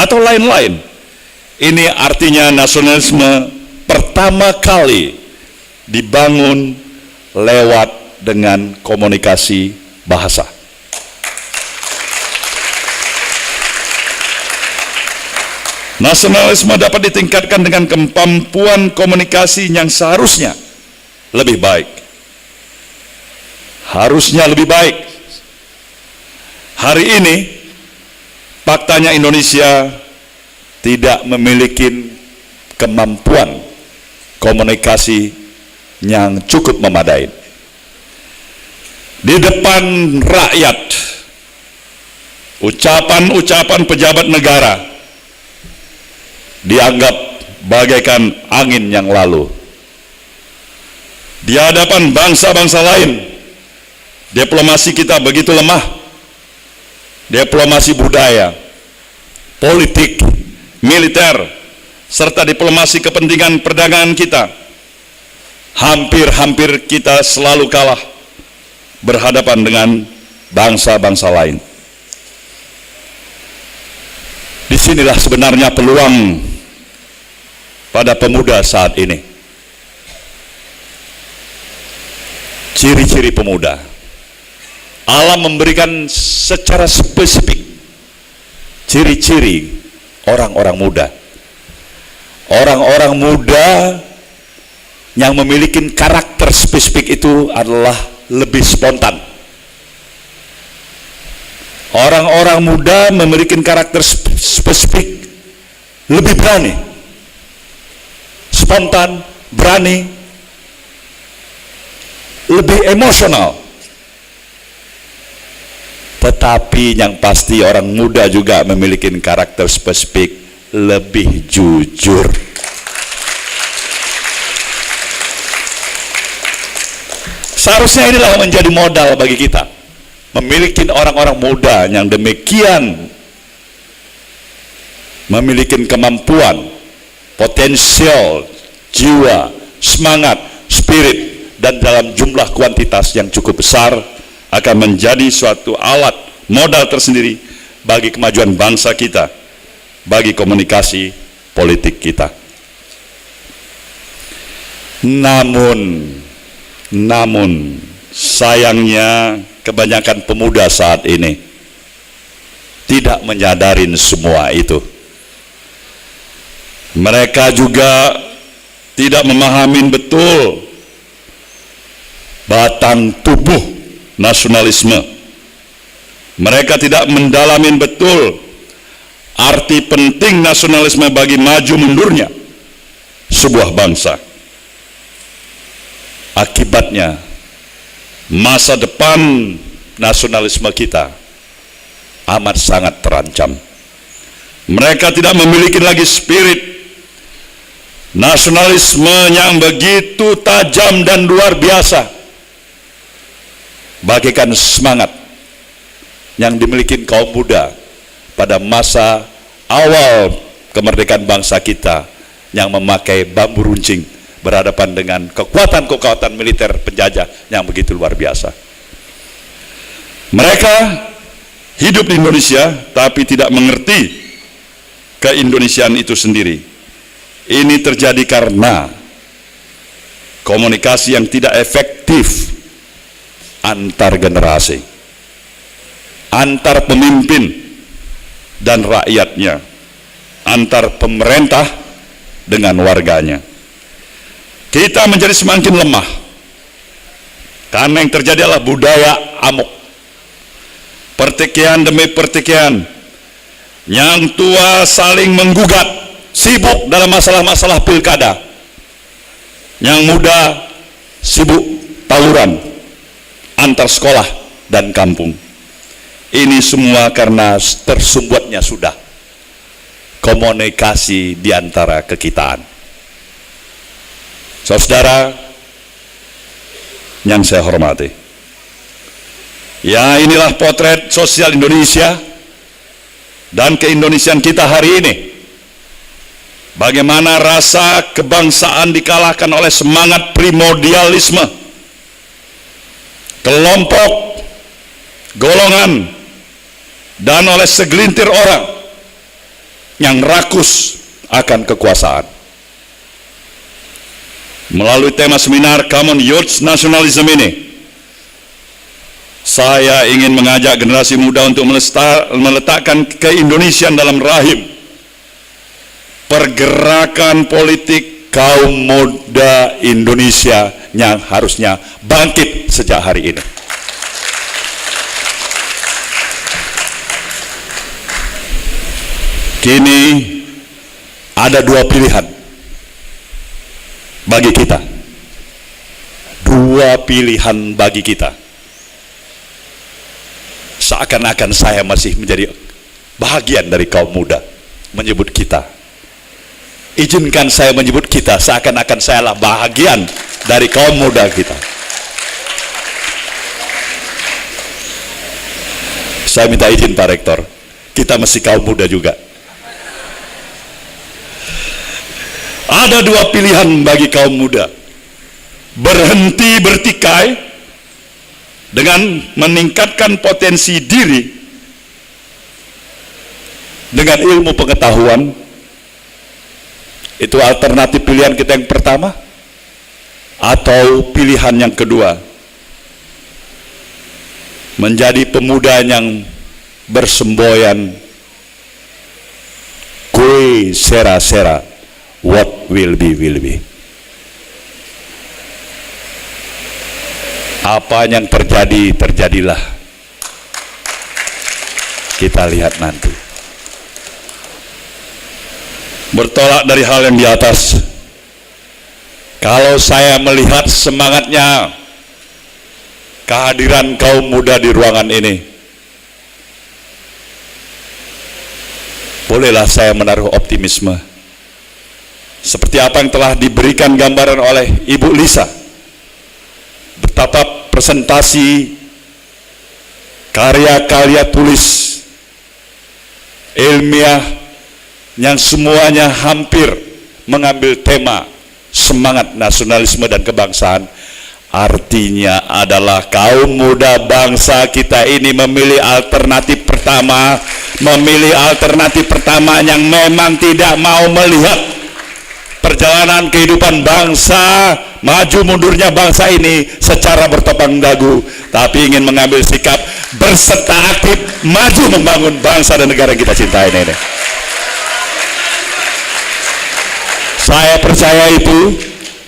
atau lain-lain. Ini artinya nasionalisme pertama kali dibangun lewat dengan komunikasi bahasa. Nasionalisme dapat ditingkatkan dengan kemampuan komunikasi yang seharusnya lebih baik. Harusnya lebih baik. Hari ini, faktanya Indonesia tidak memiliki kemampuan komunikasi yang cukup memadai. Di depan rakyat, ucapan-ucapan pejabat negara dianggap bagaikan angin yang lalu. Di hadapan bangsa-bangsa lain, diplomasi kita begitu lemah. Diplomasi budaya, politik, militer, serta diplomasi kepentingan perdagangan kita, hampir-hampir kita selalu kalah berhadapan dengan bangsa-bangsa lain. Disinilah sebenarnya peluang pada pemuda saat ini. Ciri-ciri pemuda. Alam memberikan secara spesifik ciri-ciri orang-orang muda. Orang-orang muda yang memiliki karakter spesifik itu adalah lebih spontan. Orang-orang muda memiliki karakter spesifik lebih berani, spontan, berani, lebih emosional. Tetapi yang pasti orang muda juga memiliki karakter spesifik lebih jujur. Seharusnya inilah menjadi modal bagi kita, memiliki orang-orang muda yang demikian memiliki kemampuan, potensial, jiwa, semangat, spirit, dan dalam jumlah kuantitas yang cukup besar akan menjadi suatu alat modal tersendiri bagi kemajuan bangsa kita, bagi komunikasi politik kita. Namun sayangnya kebanyakan pemuda saat ini tidak menyadarin semua itu. Mereka juga tidak memahami betul batang tubuh nasionalisme. Mereka tidak mendalami betul arti penting nasionalisme bagi maju mundurnya sebuah bangsa. Akibatnya masa depan nasionalisme kita amat sangat terancam. Mereka tidak memiliki lagi spirit nasionalisme yang begitu tajam dan luar biasa, bagaikan semangat yang dimiliki kaum muda pada masa awal kemerdekaan bangsa kita yang memakai bambu runcing berhadapan dengan kekuatan-kekuatan militer penjajah yang begitu luar biasa. Mereka hidup di Indonesia tapi tidak mengerti keindonesiaan itu sendiri. Ini terjadi karena komunikasi yang tidak efektif antar generasi, antar pemimpin dan rakyatnya, antar pemerintah dengan warganya. Kita menjadi semakin lemah karena yang terjadi adalah budaya amok, pertikaian demi pertikaian, yang tua saling menggugat, sibuk dalam masalah-masalah pilkada, yang muda sibuk tawuran antar sekolah dan kampung. Ini semua karena tersumbatnya sudah komunikasi di antara kekitaan. Saudara yang saya hormati, ya inilah potret sosial Indonesia dan keindonesiaan kita hari ini. Bagaimana rasa kebangsaan dikalahkan oleh semangat primordialisme, kelompok, golongan, dan oleh segelintir orang yang rakus akan kekuasaan. Melalui tema seminar Common Youth Nationalism ini, saya ingin mengajak generasi muda untuk meletakkan keindonesiaan dalam rahim pergerakan politik kaum muda Indonesia yang harusnya bangkit sejak hari ini. Kini ada dua pilihan bagi kita. Dua pilihan bagi kita. Seakan-akan saya masih menjadi bahagian dari kaum muda menyebut kita. Izinkan saya menyebut kita seakan-akan saya lah bahagian dari kaum muda kita. Saya minta izin Pak Rektor, kita masih kaum muda juga. Ada dua pilihan bagi kaum muda: berhenti bertikai dengan meningkatkan potensi diri dengan ilmu pengetahuan. Itu alternatif pilihan kita yang pertama. Atau pilihan yang kedua, menjadi pemuda yang bersemboyan, kue sera-sera, what will be will be. Apa yang terjadi, terjadilah. Kita lihat nanti. Bertolak dari hal yang di atas, kalau saya melihat semangatnya kehadiran kaum muda di ruangan ini, bolehlah saya menaruh optimisme. Seperti apa yang telah diberikan gambaran oleh Ibu Lisa, betapa presentasi karya-karya tulis ilmiah yang semuanya hampir mengambil tema semangat nasionalisme dan kebangsaan, artinya adalah kaum muda bangsa kita ini memilih alternatif pertama, yang memang tidak mau melihat perjalanan kehidupan bangsa, maju mundurnya bangsa ini secara bertopang dagu, tapi ingin mengambil sikap berserta aktif maju membangun bangsa dan negara yang kita cintai ini. Saya percaya itu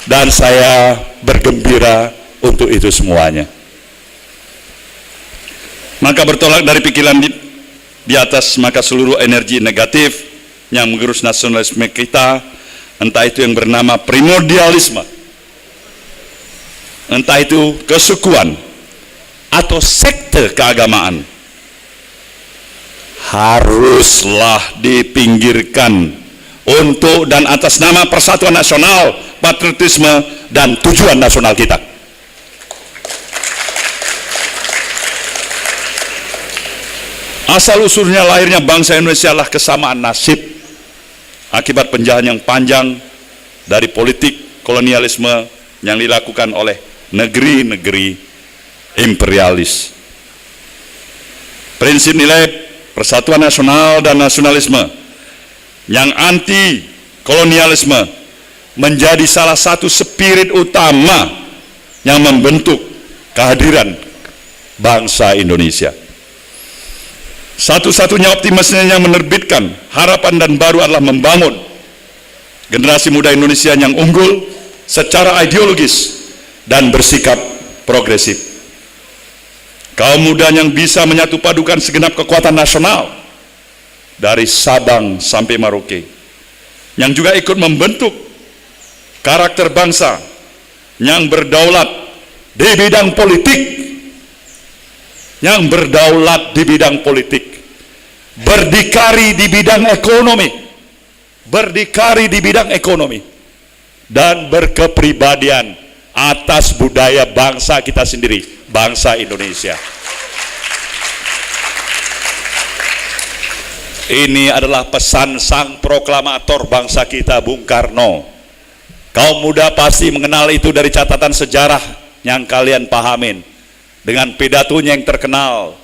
dan saya bergembira untuk itu semuanya. Maka bertolak dari pikiran di atas, maka seluruh energi negatif yang menggerus nasionalisme kita, entah itu yang bernama primordialisme, entah itu kesukuan atau sekte keagamaan, haruslah dipinggirkan untuk dan atas nama persatuan nasional, patriotisme, dan tujuan nasional kita. Asal-usulnya lahirnya bangsa Indonesia adalah kesamaan nasib akibat penjajahan yang panjang dari politik kolonialisme yang dilakukan oleh negeri-negeri imperialis. Prinsip nilai persatuan nasional dan nasionalisme yang anti kolonialisme menjadi salah satu spirit utama yang membentuk kehadiran bangsa Indonesia. Satu-satunya optimisme yang menerbitkan harapan dan baru adalah membangun generasi muda Indonesia yang unggul secara ideologis dan bersikap progresif. Kaum muda yang bisa menyatu padukan segenap kekuatan nasional dari Sabang sampai Merauke, yang juga ikut membentuk karakter bangsa yang berdaulat di bidang politik, berdikari di bidang ekonomi, dan berkepribadian atas budaya bangsa kita sendiri, bangsa Indonesia. Ini adalah pesan sang proklamator bangsa kita, Bung Karno. Kaum muda pasti mengenal itu dari catatan sejarah yang kalian pahamin, dengan pidatonya yang terkenal